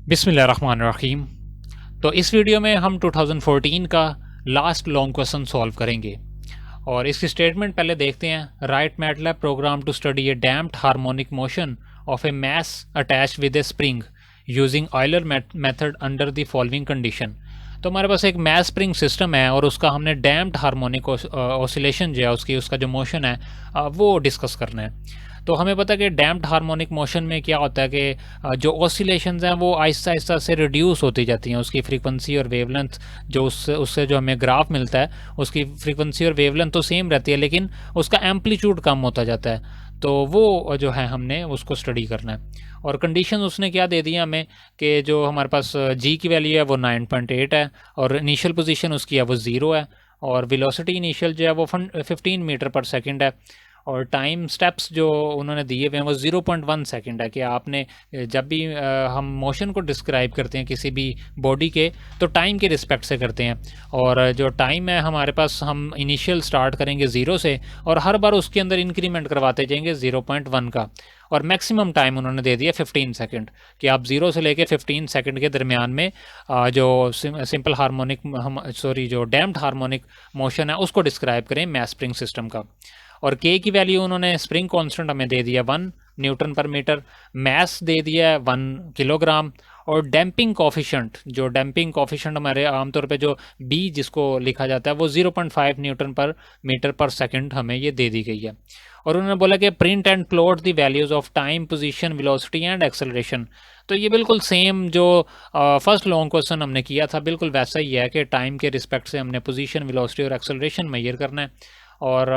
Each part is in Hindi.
बिस्मिल्लाहिर्रहमानिर्रहीम। तो इस वीडियो में हम 2014 का लास्ट लॉन्ग क्वेश्चन सॉल्व करेंगे और इसकी स्टेटमेंट पहले देखते हैं। Write MATLAB program to study a damped harmonic motion of a mass attached with a spring using Euler method under the following condition. तो हमारे पास एक मैस स्प्रिंग सिस्टम है और उसका हमने डैम्प्ड हार्मोनिक ऑसिलेशन जो है उसका जो मोशन है वो डिस्कस करना है। तो हमें पता है कि डैम्प्ड हार्मोनिक मोशन में क्या होता है कि जो ऑसिलेशंस हैं वो आहिस्ता आहिस्ता से रिड्यूस होती जाती हैं। उसकी फ्रीक्वेंसी और वेवलेंथ जो उससे जो हमें ग्राफ मिलता है उसकी फ्रीक्वेंसी और वेवलेंथ तो सेम रहती है, लेकिन उसका एम्पलीट्यूड कम होता जाता है। तो वो जो है हमने उसको स्टडी करना है। और कंडीशन उसने क्या दे दिया हमें कि जो हमारे पास जी की वैल्यू है वो 9.8 है और इनिशियल पोजीशन उसकी है वो 0 है और वेलोसिटी इनिशियल जो है वो 15 मीटर पर सेकंड है और टाइम स्टेप्स जो उन्होंने दिए हुए हैं वो 0.1 सेकंड है। कि आपने जब भी हम मोशन को डिस्क्राइब करते हैं किसी भी बॉडी के तो टाइम के रिस्पेक्ट से करते हैं और जो टाइम है हमारे पास हम इनिशियल स्टार्ट करेंगे 0 से और हर बार उसके अंदर इंक्रीमेंट करवाते जाएंगे 0.1 का। और मैक्सिमम टाइम उन्होंने दे दिया 15 सेकंड कि आप 0 से लेके 15 सेकंड के दरमियान में जो सिंपल हार्मोनिक जो डैम्प्ड हार्मोनिक मोशन है उसको डिस्क्राइब करें मैस स्प्रिंग सिस्टम का। और के की वैल्यू उन्होंने स्प्रिंग कांस्टेंट हमें दे दिया 1 न्यूटन पर मीटर, मैस दे दिया है 1 किलोग्राम और डैम्पिंग कॉफिशेंट जो डैम्पिंग कॉफिशेंट हमारे आमतौर पे जो बी जिसको लिखा जाता है वो 0.5 न्यूटन पर मीटर पर सेकंड हमें ये दे दी गई है। और उन्होंने बोला कि print and plot the values of time, position, velocity and acceleration. तो ये बिल्कुल सेम जो फर्स्ट लॉन्ग क्वेश्चन हमने किया था बिल्कुल वैसा ही है कि टाइम के रिस्पेक्ट से हमने पोजीशन, वेलोसिटी और एक्सेलरेशन मेजर करना है। और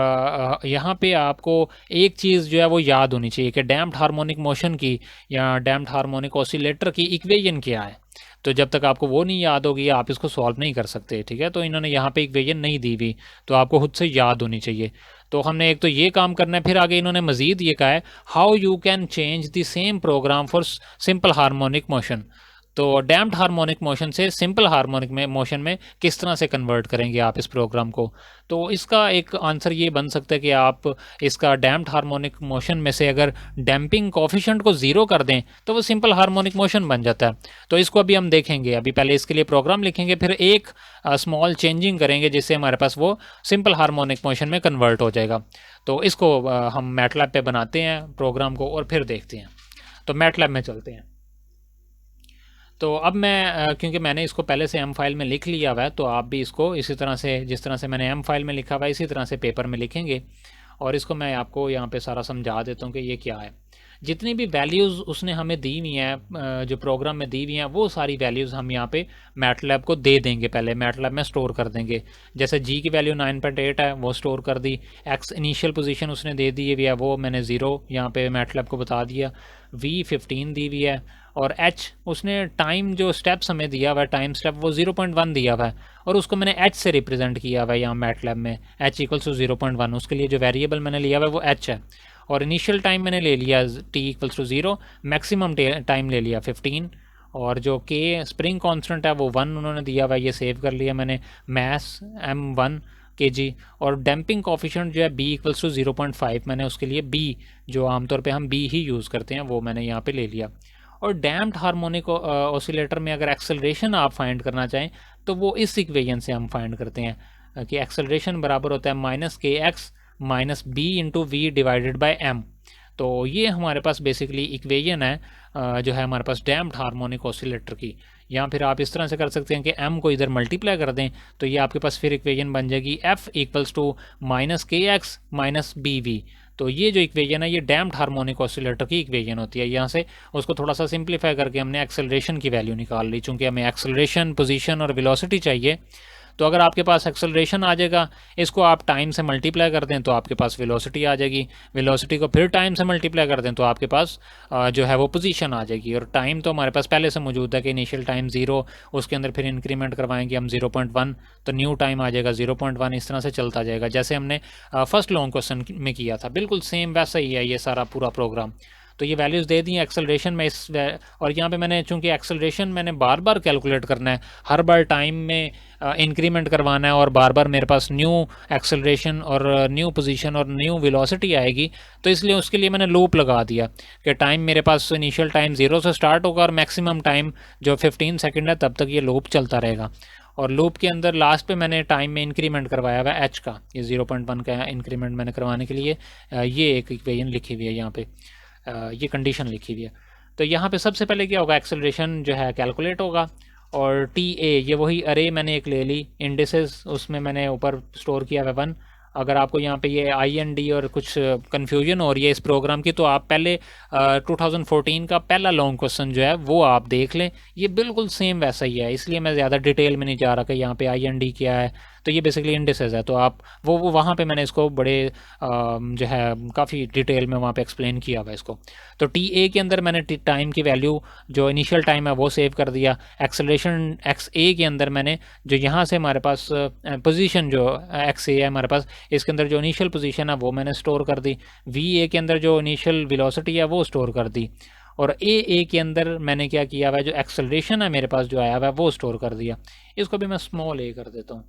यहाँ पे आपको एक चीज़ जो है वो याद होनी चाहिए कि डैम्प्ड हार्मोनिक मोशन की या डैम्प्ड हार्मोनिक ऑसिलेटर की इक्वेशन क्या है। तो जब तक आपको वो नहीं याद होगी आप इसको सॉल्व नहीं कर सकते, ठीक है। तो इन्होंने यहाँ पे इक्वेशन नहीं दी हुई तो आपको खुद से याद होनी चाहिए। तो हमने एक तो ये काम करना है, फिर आगे इन्होंने मज़ीद ये कहा है how you can change the same programme for simple harmonic motion. तो डैम्प्ड हार्मोनिक मोशन से सिंपल हार्मोनिक में मोशन में किस तरह से कन्वर्ट करेंगे आप इस प्रोग्राम को। तो इसका एक आंसर ये बन सकता है कि आप इसका डैम्प्ड हार्मोनिक मोशन में से अगर डैम्पिंग कोफिशिएंट को 0 कर दें तो वो सिंपल हार्मोनिक मोशन बन जाता है। तो इसको अभी हम देखेंगे। अभी पहले इसके लिए प्रोग्राम लिखेंगे फिर एक स्मॉल चेंजिंग करेंगे जिससे हमारे पास वो सिंपल हार्मोनिक मोशन में कन्वर्ट हो जाएगा। तो इसको हम मैटलैब पे बनाते हैं प्रोग्राम को और फिर देखते हैं। तो मैटलैब में चलते हैं। तो अब मैं क्योंकि मैंने इसको पहले से एम फाइल में लिख लिया हुआ है तो आप भी इसको इसी तरह से जिस तरह से मैंने एम फाइल में लिखा हुआ है इसी तरह से पेपर में लिखेंगे। और इसको मैं आपको यहाँ पे सारा समझा देता हूँ कि ये क्या है। जितनी भी वैल्यूज़ उसने हमें दी हुई हैं जो प्रोग्राम में दी हुई हैं वो सारी वैल्यूज़ हम यहाँ पे मैटलैब को दे देंगे, पहले मैटलैब में स्टोर कर देंगे। जैसे जी की वैल्यू 9.8 है वो स्टोर कर दी, एक्स इनिशियल पोजीशन उसने दे दी है वो मैंने 0 यहाँ पे मैटलैब को बता दिया, वी 15 दी हुई है और एच उसने टाइम जो स्टेप्स हमें दिया हुआ है टाइम स्टेप वो 0.1 दिया हुआ है और उसको मैंने एच से रिप्रेजेंट किया हुआ है यहाँ मैटलैब में। एच इक्वल्स टू 0.1 उसके लिए जो वेरिएबल मैंने लिया हुआ है वो एच है। और इनिशियल टाइम मैंने ले लिया t equals to 0, maximum time ले लिया 15 और जो के स्प्रिंग कांस्टेंट है वो 1 उन्होंने दिया हुआ है, ये सेव कर लिया मैंने, मैस m1 kg और डैम्पिंग कॉफिशिएंट जो है b इक्वल्स टू 0.5 मैंने उसके लिए b जो आमतौर पे हम b ही यूज़ करते हैं वो मैंने यहाँ पे ले लिया। और डैम्प्ड हार्मोनिक ऑसिलेटर में अगर एक्सेलरेशन आप फाइंड करना चाहें तो वो इस इक्वेशन से हम फाइंड करते हैं कि एक्सेलरेशन बराबर होता है -kx minus b into v divided by m. तो ये हमारे पास बेसिकली इक्वेशन है जो है हमारे पास डैम्प्ड हार्मोनिक ऑसिलेटर की। या फिर आप इस तरह से कर सकते हैं कि m को इधर मल्टीप्लाई कर दें तो ये आपके पास फिर इक्वेशन बन जाएगी f equals to -kx minus b v. तो ये जो इक्वेशन है ये डैम्प्ड हार्मोनिक ऑसिलेटर की इक्वेशन होती है। यहाँ से उसको थोड़ा सा सिंप्लीफाई करके हमने एक्सेलरेशन की वैल्यू निकाल ली, चूँकि हमें एक्सेलरेशन, पोजीशन और वेलोसिटी चाहिए। तो अगर आपके पास एक्सेलरेशन आ जाएगा इसको आप टाइम से मल्टीप्लाई कर दें तो आपके पास वेलोसिटी आ जाएगी, वेलोसिटी को फिर टाइम से मल्टीप्लाई कर दें तो आपके पास जो है वो पोजीशन आ जाएगी। और टाइम तो हमारे पास पहले से मौजूद है कि इनिशियल टाइम 0, उसके अंदर फिर इंक्रीमेंट करवाएंगे हम 0.1 तो न्यू टाइम आ जाएगा 0.1। इस तरह से चलता जाएगा जैसे हमने फर्स्ट लॉन्ग क्वेश्चन में किया था, बिल्कुल सेम वैसा ही है ये सारा पूरा प्रोग्राम। तो ये वैल्यूज़ दे दी एक्सेलरेशन में और यहाँ पे मैंने चूँकि एक्सेलरेशन मैंने बार बार कैलकुलेट करना है, हर बार टाइम में इंक्रीमेंट करवाना है और बार बार मेरे पास न्यू एक्सेलरेशन और न्यू पोजीशन और न्यू वेलोसिटी आएगी, तो इसलिए उसके लिए मैंने लूप लगा दिया कि टाइम मेरे पास इनिशियल टाइम 0 से स्टार्ट होगा और मैक्सिमम टाइम जो 15 सेकंड है तब तक ये लूप चलता रहेगा। और लूप के अंदर लास्ट पे मैंने टाइम में इंक्रीमेंट करवाया हुआ है एच का, ये 0.1 का इंक्रीमेंट मैंने करवाने के लिए ये एक इक्वेशन लिखी हुई है यहाँ पे, ये कंडीशन लिखी हुई है। तो यहाँ पे सबसे पहले क्या होगा, एक्सेलरेशन जो है कैलकुलेट होगा और टी ए ये वही अरे मैंने एक ले ली, इंडिसेस उसमें मैंने ऊपर स्टोर किया हुआ 1। अगर आपको यहाँ पे ये आई एन डी और कुछ कन्फ्यूजन हो रही है इस प्रोग्राम की, तो आप पहले 2014 का पहला लॉन्ग क्वेश्चन जो है वो आप देख लें, ये बिल्कुल सेम वैसा ही है, इसलिए मैं ज़्यादा डिटेल में नहीं जा रहा कि यहाँ पे आई एन डी क्या है। तो ये बेसिकली इंडिसेस है, तो आप वो वहाँ पे मैंने इसको बड़े जो है काफ़ी डिटेल में वहाँ पे एक्सप्लेन किया हुआ है इसको। तो टी ए के अंदर मैंने टाइम की वैल्यू जो इनिशियल टाइम है वो सेव कर दिया। एक्सेलरेशन एक्स ए के अंदर मैंने जो यहाँ से हमारे पास पोजीशन जो एक्स ए है हमारे पास, इसके अंदर जो इनिशियल पोजीशन है वो मैंने स्टोर कर दी। वी ए के अंदर जो इनिशियल वेलोसिटी है वो स्टोर कर दी। और ए के अंदर मैंने क्या किया हुआ है, जो एक्सेलरेशन है मेरे पास जो आया हुआ है वो स्टोर कर दिया। इसको भी मैं स्मॉल ए कर देता हूँ,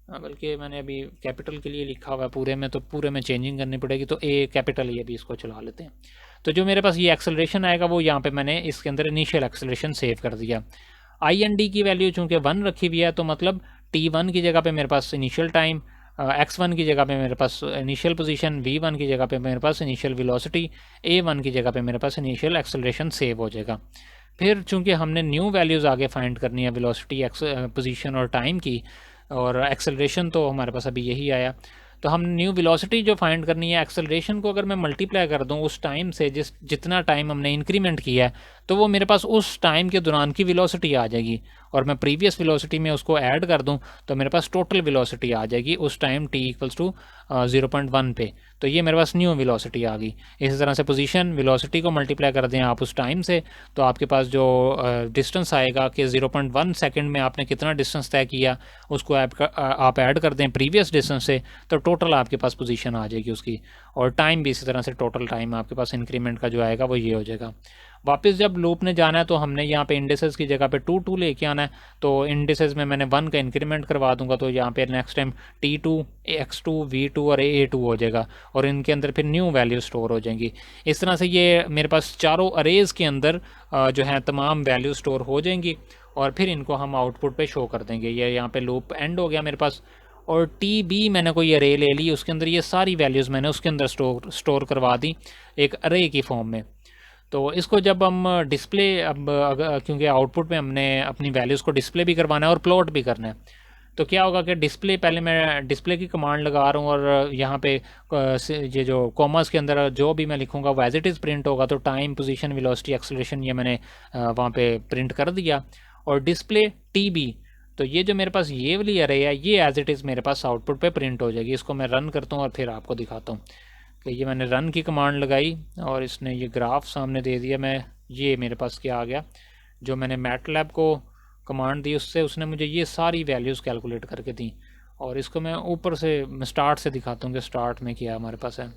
बल्कि मैंने अभी कैपिटल के लिए लिखा हुआ है पूरे में, तो पूरे में चेंजिंग करनी पड़ेगी, तो ए कैपिटल ये भी इसको चला लेते हैं। तो जो मेरे पास ये एक्सेलरेशन आएगा वो यहाँ पे मैंने इसके अंदर इनिशियल एक्सेलरेशन सेव कर दिया। आई एन डी की वैल्यू चूँकि 1 रखी हुई है, तो मतलब T1 की जगह पे मेरे पास इनिशियल टाइम, x1 की जगह पे मेरे पास इनिशियल पोजीशन, v1 की जगह पे मेरे पास इनिशियल वेलोसिटी, a1 की जगह पे मेरे पास इनिशियल एक्सेलरेशन सेव हो जाएगा। फिर चूँकि हमने न्यू वैल्यूज़ आगे फाइंड करनी है वेलोसिटी, पोजीशन और टाइम की, और एक्सेलरेशन तो हमारे पास अभी यही आया, तो हम न्यू वेलोसिटी जो फाइंड करनी है, एक्सेलरेशन को अगर मैं मल्टीप्लाई कर दूं उस टाइम से जितना टाइम हमने इंक्रीमेंट किया है, तो वो मेरे पास उस टाइम के दौरान की वेलोसिटी आ जाएगी, और मैं प्रीवियस वेलोसिटी में उसको ऐड कर दूं तो मेरे पास टोटल वेलोसिटी आ जाएगी उस टाइम t इक्वल्स टू 0.1 पे। तो ये मेरे पास न्यू वेलोसिटी आ गई। इसी तरह से पोजीशन वेलोसिटी को मल्टीप्लाई कर दें आप उस टाइम से, तो आपके पास जो डिस्टेंस आएगा कि 0.1 सेकंड में आपने कितना डिस्टेंस तय किया, उसको आप ऐड कर दें प्रीवियस डिस्टेंस से, तो टोटल आपके पास पोजीशन आ जाएगी उसकी। और टाइम भी इसी तरह से टोटल टाइम आपके पास इंक्रीमेंट का जो आएगा वो ये हो जाएगा। वापस जब लूप ने जाना है तो हमने यहाँ पे इंडिसेस की जगह पे 2 लेके आना है, तो इंडिसेस में मैंने 1 का इंक्रीमेंट करवा दूंगा, तो यहाँ पे next time T2, X2, V2 और A2 हो जाएगा, और इनके अंदर फिर न्यू वैल्यू स्टोर हो जाएंगी। इस तरह से ये मेरे पास चारों अरेज के अंदर जो है तमाम वैल्यू स्टोर हो जाएंगी, और फिर इनको हम आउटपुट पे शो कर देंगे। ये यहाँ पे लूप एंड हो गया मेरे पास। और TB मैंने कोई अरे ले ली, उसके अंदर ये सारी वैल्यूज़ मैंने उसके अंदर स्टोर करवा दी एक अरे की फॉर्म में। तो इसको जब हम डिस्प्ले, अब क्योंकि आउटपुट में हमने अपनी वैल्यूज़ को डिस्प्ले भी करवाना है और प्लॉट भी करना है, तो क्या होगा कि डिस्प्ले, पहले मैं डिस्प्ले की कमांड लगा रहा हूँ, और यहाँ पे ये जो कॉमर्स के अंदर जो भी मैं लिखूँगा वो एज इट इज़ प्रिंट होगा। तो टाइम, पोजीशन, वेलोसिटी, एक्सेलरेशन ये मैंने वहाँ पे प्रिंट कर दिया। और डिस्प्ले TB, तो ये जो मेरे पास ये वाली अरे है ये एज इट इज़ मेरे पास आउटपुट पे प्रिंट हो जाएगी। इसको मैं रन करता हूँ और फिर आपको दिखाता हूँ कि ये मैंने रन की कमांड लगाई और इसने ये ग्राफ सामने दे दिया। मैं ये मेरे पास क्या आ गया, जो मैंने मैटलैब को कमांड दी उससे उसने मुझे ये सारी वैल्यूज़ कैलकुलेट करके दी। और इसको मैं ऊपर से स्टार्ट से दिखाता हूँ कि स्टार्ट में क्या हमारे पास है।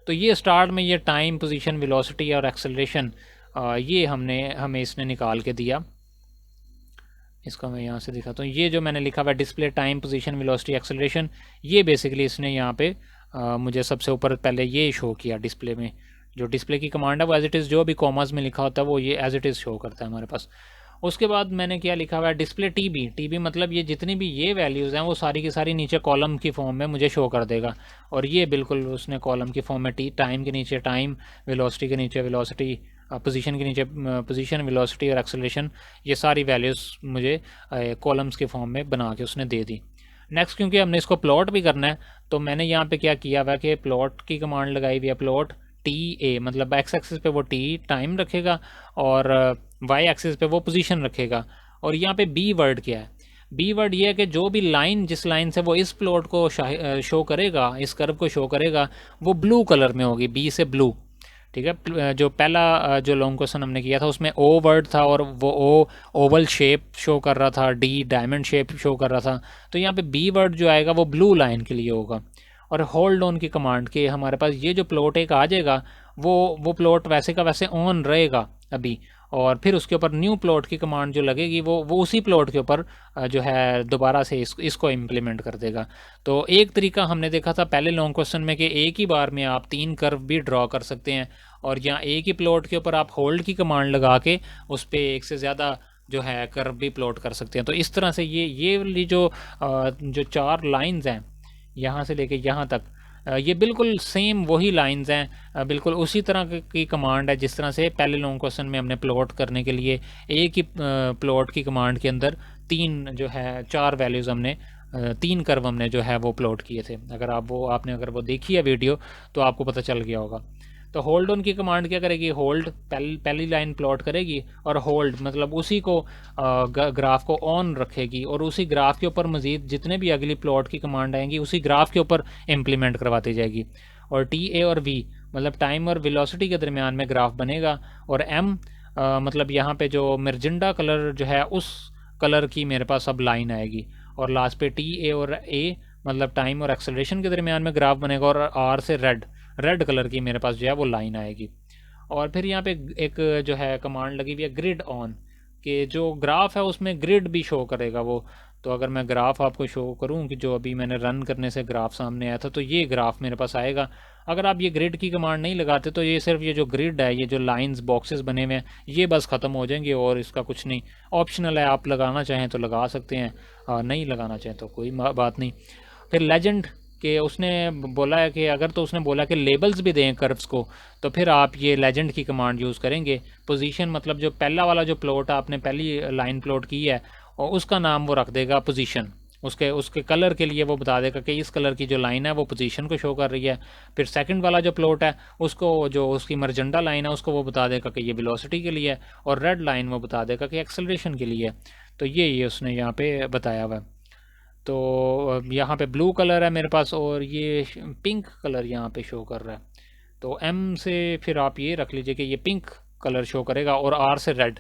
तो ये स्टार्ट में ये टाइम, पोजीशन, वेलोसिटी और एक्सेलरेशन ये हमें इसने निकाल के दिया। इसको मैं यहाँ से दिखाता हूँ। ये जो मैंने लिखा हुआ display, time, position, velocity, acceleration, ये बेसिकली इसने यहाँ पे मुझे सबसे ऊपर पहले ये शो किया डिस्प्ले में। जो डिस्प्ले की कमांड है वो एज इट इज़ जो भी कॉमर्स में लिखा होता है वो ये एज इट इज़ शो करता है हमारे पास। उसके बाद मैंने क्या लिखा हुआ है, डिस्प्ले TB मतलब ये जितनी भी ये वैल्यूज़ हैं वो सारी की सारी नीचे कॉलम की फॉर्म में मुझे शो कर देगा। और ये बिल्कुल उसने कॉलम की फॉर्म में टाइम के नीचे टाइम, वेलोसिटी के नीचे वेलोसिटी, पोजीशन के नीचे पोजीशन, वेलोसिटी और एक्सेलरेशन, ये सारी वैल्यूज़ मुझे कॉलम्स के फॉर्म में बना के उसने दे दी। नेक्स्ट क्योंकि हमने इसको प्लॉट भी करना है, तो मैंने यहाँ पे क्या किया हुआ कि प्लॉट की कमांड लगाई हुई है, प्लॉट TA, मतलब एक्स एक्सिस पे वो T टाइम रखेगा और वाई एक्सिस पे वो पोजीशन रखेगा। और यहाँ पे B वर्ड क्या है, B वर्ड ये है कि जो भी लाइन, जिस लाइन से वो इस प्लॉट को शो करेगा, इस कर्व को शो करेगा, वो ब्लू कलर में होगी, B से ब्लू। ठीक है, जो पहला जो लॉन्ग क्वेश्चन हमने किया था उसमें O वर्ड था और वो O ओवल शेप शो कर रहा था, D डायमंड शेप शो कर रहा था। तो यहाँ पे B वर्ड जो आएगा वो ब्लू लाइन के लिए होगा। और होल्ड ऑन की कमांड के हमारे पास ये जो प्लॉट एक आ जाएगा वो प्लॉट वैसे का वैसे ऑन रहेगा अभी, और फिर उसके ऊपर न्यू प्लॉट की कमांड जो लगेगी वो उसी प्लॉट के ऊपर जो है दोबारा से इसको इम्प्लीमेंट कर देगा। तो एक तरीका हमने देखा था पहले लॉन्ग क्वेश्चन में कि एक ही बार में आप 3 कर्व भी ड्रॉ कर सकते हैं, और यहाँ एक ही प्लॉट के ऊपर आप होल्ड की कमांड लगा के उस पर एक से ज़्यादा जो है कर्व भी प्लॉट कर सकते हैं। तो इस तरह से ये वाली जो 4 लाइंस हैं यहाँ से लेके यहाँ तक, ये बिल्कुल सेम वही लाइंस हैं, बिल्कुल उसी तरह की कमांड है जिस तरह से पहले लॉन्ग क्वेश्चन में हमने प्लॉट करने के लिए एक ही प्लॉट की कमांड के अंदर 4 वैल्यूज़ हमने 3 कर्व हमने जो है वो प्लॉट किए थे। अगर आपने वो देखी है वीडियो तो आपको पता चल गया होगा। तो होल्ड ऑन की कमांड क्या करेगी, होल्ड पहली लाइन प्लॉट करेगी और होल्ड मतलब उसी को ग्राफ को ऑन रखेगी, और उसी ग्राफ के ऊपर मज़ीद जितने भी अगली प्लॉट की कमांड आएंगी उसी ग्राफ के ऊपर इम्प्लीमेंट करवाती जाएगी। और टी ए और वी मतलब टाइम और वेलोसिटी के दरमियान में ग्राफ बनेगा, और एम मतलब यहाँ पे जो मिर्जिंडा कलर जो है उस कलर की मेरे पास अब लाइन आएगी, और लास्ट पे टी ए और ए मतलब टाइम और एक्सेलरेशन के दरमियान में ग्राफ बनेगा, और आर से रेड कलर की मेरे पास जो है वो लाइन आएगी। और फिर यहाँ पे एक जो है कमांड लगी हुई है ग्रिड ऑन, कि जो ग्राफ है उसमें ग्रिड भी शो करेगा वो। तो अगर मैं ग्राफ आपको शो करूँ कि जो अभी मैंने रन करने से ग्राफ सामने आया था, तो ये ग्राफ मेरे पास आएगा। अगर आप ये ग्रिड की कमांड नहीं लगाते तो ये सिर्फ ये जो ग्रिड है, ये जो लाइंस बॉक्सेस बने हुए हैं, ये बस ख़त्म हो जाएंगे, और इसका कुछ नहीं। ऑप्शनल है, आप लगाना चाहें तो लगा सकते हैं, नहीं लगाना चाहें तो कोई बात नहीं। फिर लेजेंड कि उसने बोला है कि अगर तो उसने बोला कि लेबल्स भी दें कर्व्स को, तो फिर आप ये लेजेंड की कमांड यूज़ करेंगे। पोजीशन मतलब जो पहला वाला जो प्लॉट आपने पहली लाइन प्लॉट की है और उसका नाम वो रख देगा पोजीशन, उसके कलर के लिए वो बता देगा कि इस कलर की जो लाइन है वो पोजीशन को शो कर रही है। फिर सेकंड वाला जो प्लॉट है उसको, जो उसकी मर्जेंडा लाइन है उसको वो बता देगा कि ये वेलोसिटी के लिए है, और रेड लाइन वो बता देगा कि एक्सेलरेशन के लिए है। तो ये उसने यहाँ पे बताया हुआ है। तो यहाँ पे ब्लू कलर है मेरे पास, और ये पिंक कलर यहाँ पे शो कर रहा है। तो एम से फिर आप ये रख लीजिए कि ये पिंक कलर शो करेगा, और आर से रेड।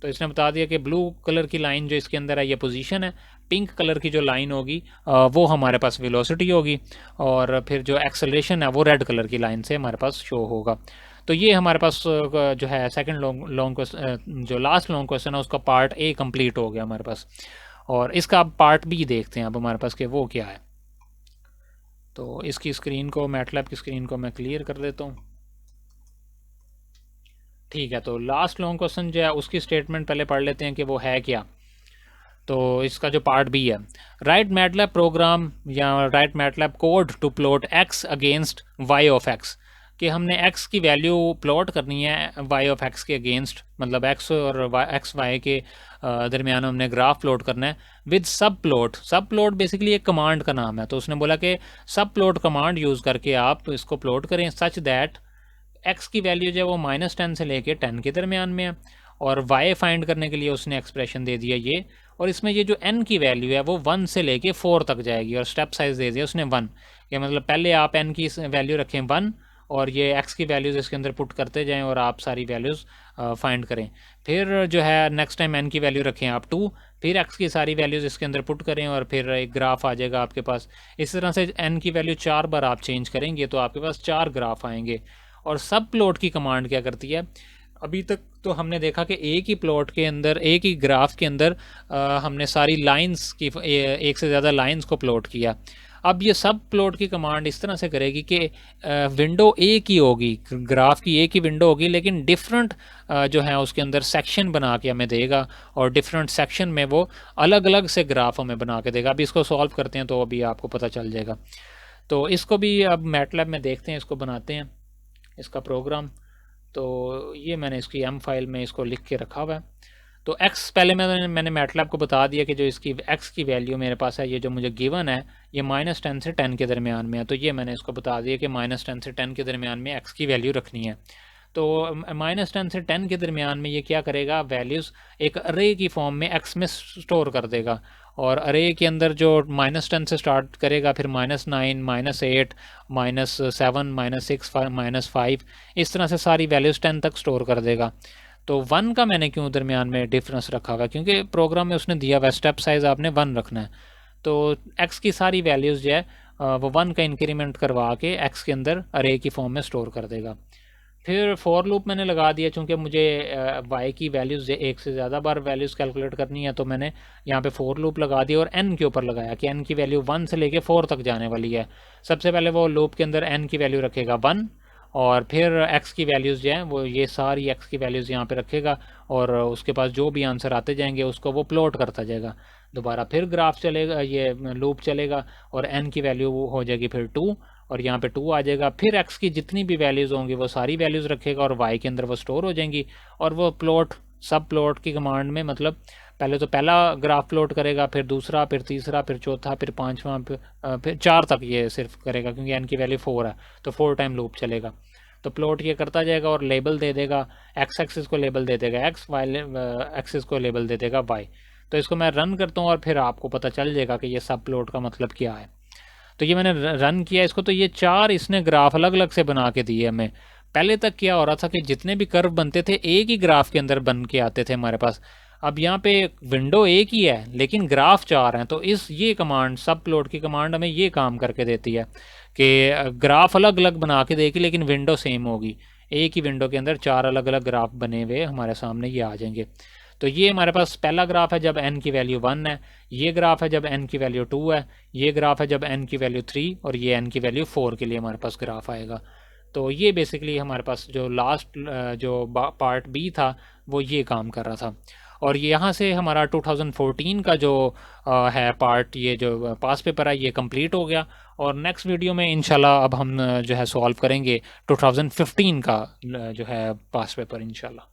तो इसने बता दिया कि ब्लू कलर की लाइन जो इसके अंदर है ये पोजीशन है, पिंक कलर की जो लाइन होगी वो हमारे पास वेलोसिटी होगी, और फिर जो एक्सेलरेशन है वो रेड कलर की लाइन से हमारे पास शो होगा। तो ये हमारे पास जो है सेकंड लॉन्ग जो लास्ट लॉन्ग क्वेश्चन है उसका पार्ट ए कंप्लीट हो गया हमारे पास। और इसका अब पार्ट बी देखते हैं अब हमारे पास कि वो क्या है। तो इसकी स्क्रीन को, मैटलैब की स्क्रीन को मैं क्लियर कर देता हूँ। ठीक है, तो लास्ट लॉन्ग क्वेश्चन जो है उसकी स्टेटमेंट पहले पढ़ लेते हैं कि वो है क्या। तो इसका जो पार्ट बी है, राइट मैटलैब प्रोग्राम या write MATLAB code to plot x against y of x, कि हमने x की वैल्यू प्लॉट करनी है y ऑफ x के अगेंस्ट, मतलब x और एक्स वाई के दरमियान हमने ग्राफ प्लॉट करना है विद सब प्लॉट। सब प्लॉट बेसिकली एक कमांड का नाम है, तो उसने बोला कि सब प्लॉट कमांड यूज़ करके आप इसको प्लॉट करें सच दैट x की वैल्यू जो है वो -10 से लेके 10 के दरमियान में है, और y फाइंड करने के लिए उसने एक्सप्रेशन दे दिया ये, और इसमें ये जो n की वैल्यू है वो 1 से लेके 4 तक जाएगी, और स्टेप साइज दे दिया उसने 1, कि मतलब पहले आप n की वैल्यू रखें 1, और ये x की वैल्यूज़ इसके अंदर पुट करते जाएं और आप सारी वैल्यूज़ फाइंड करें। फिर जो है नेक्स्ट टाइम n की वैल्यू रखें आप 2, फिर x की सारी वैल्यूज़ इसके अंदर पुट करें, और फिर एक ग्राफ आ जाएगा आपके पास। इस तरह से n की वैल्यू 4 बार आप चेंज करेंगे तो आपके पास 4 ग्राफ आएंगे। और सब प्लॉट की कमांड क्या करती है, अभी तक तो हमने देखा कि एक ही प्लॉट के अंदर, एक ही ग्राफ के अंदर हमने सारी लाइंस की एक से ज़्यादा लाइंस को प्लॉट किया। अब ये सब प्लॉट की कमांड इस तरह से करेगी कि विंडो एक ही होगी, ग्राफ की एक ही विंडो होगी, लेकिन डिफरेंट जो है उसके अंदर सेक्शन बना के हमें देगा, और डिफरेंट सेक्शन में वो अलग अलग से ग्राफ हमें बना के देगा। अभी इसको सॉल्व करते हैं तो अभी आपको पता चल जाएगा। तो इसको भी अब मैटलैब में देखते हैं, इसको बनाते हैं इसका प्रोग्राम। तो ये मैंने इसकी m फाइल में इसको लिख के रखा हुआ है। तो x पहले मैंने मैटलैब को बता दिया कि जो इसकी x की वैल्यू मेरे पास है, ये जो मुझे गिवन है ये -10 से 10 के दरमियान में है, तो ये मैंने इसको बता दिया कि -10 से 10 के दरमियान में x की वैल्यू रखनी है। तो -10 से 10 के दरमियान में ये क्या करेगा, वैल्यूज़ एक अरे की फॉर्म में x में स्टोर कर देगा, और अरे के अंदर जो -10 से स्टार्ट करेगा, फिर -9, -8, -7, -6, -5, इस तरह से सारी वैल्यूज़ 10 तक स्टोर कर देगा। तो 1 का मैंने क्यों दरमियान में डिफरेंस रखा हुआ है, क्योंकि प्रोग्राम में उसने दिया हुआ स्टेप साइज़ आपने 1 रखना है। तो x की सारी वैल्यूज़ जो है वो 1 का इंक्रीमेंट करवा के x के अंदर अरे की फॉर्म में स्टोर कर देगा। फिर फॉर लूप मैंने लगा दिया, चूँकि मुझे वाई की वैल्यूज़ एक से ज़्यादा बार वैल्यूज़ कैलकुलेट करनी है, तो मैंने यहाँ पे फॉर लूप लगा दिया और एन के ऊपर लगाया कि एन की वैल्यू 1 से लेके 4 तक जाने वाली है। सबसे पहले वो लूप के अंदर एन की वैल्यू रखेगा 1, और फिर एक्स की वैल्यूज़ जो हैं वो ये सारी एक्स की वैल्यूज़ यहाँ पे रखेगा, और उसके पास जो भी आंसर आते जाएंगे उसको वो प्लॉट करता जाएगा। दोबारा फिर ग्राफ चलेगा, ये लूप चलेगा, और एन की वैल्यू वो हो जाएगी फिर 2, और यहाँ पे 2 आ जाएगा। फिर एक्स की जितनी भी वैल्यूज़ होंगी वो सारी वैल्यूज़ रखेगा, और वाई के अंदर वो स्टोर हो जाएंगी, और वो प्लॉट सब प्लॉट की कमांड में, मतलब पहले तो पहला ग्राफ प्लॉट करेगा, फिर दूसरा, फिर तीसरा, फिर चौथा, फिर पाँचवा, फिर 4 तक ये सिर्फ करेगा, क्योंकि एन की वैल्यू 4 है तो 4 टाइम लूप चलेगा। तो प्लॉट ये करता जाएगा और लेबल दे देगा, एक्स एक्सिस को लेबल दे देगा एक्स, वाई एक्सिस को लेबल दे देगा वाई। तो इसको मैं रन करता हूँ और फिर आपको पता चल जाएगा कि ये सब प्लॉट का मतलब क्या है। तो ये मैंने रन किया इसको, तो ये 4 इसने ग्राफ अलग अलग से बना के दिए हमें। पहले तक क्या हो रहा था कि जितने भी कर्व बनते थे एक ही ग्राफ के अंदर बन के आते थे हमारे पास। अब यहाँ पे विंडो एक ही है लेकिन ग्राफ 4 हैं, तो ये कमांड सब प्लॉट की कमांड हमें ये काम करके देती है कि ग्राफ अलग अलग बना के देगी लेकिन विंडो सेम होगी। एक ही विंडो के अंदर 4 अलग अलग ग्राफ बने हुए हमारे सामने ये आ जाएंगे। तो ये हमारे पास पहला ग्राफ है जब n की वैल्यू 1 है, ये ग्राफ है जब n की वैल्यू 2 है, ये ग्राफ है जब n की वैल्यू 3, और ये n की वैल्यू 4 के लिए हमारे पास ग्राफ आएगा। तो ये बेसिकली हमारे पास जो लास्ट जो पार्ट बी था वो ये काम कर रहा था। और यहाँ से हमारा 2014 का जो है पार्ट, ये जो पास पेपर है ये कंप्लीट हो गया। और नेक्स्ट वीडियो में इंशाल्लाह अब हम जो है सॉल्व करेंगे 2015 का जो है पास पेपर इंशाल्लाह।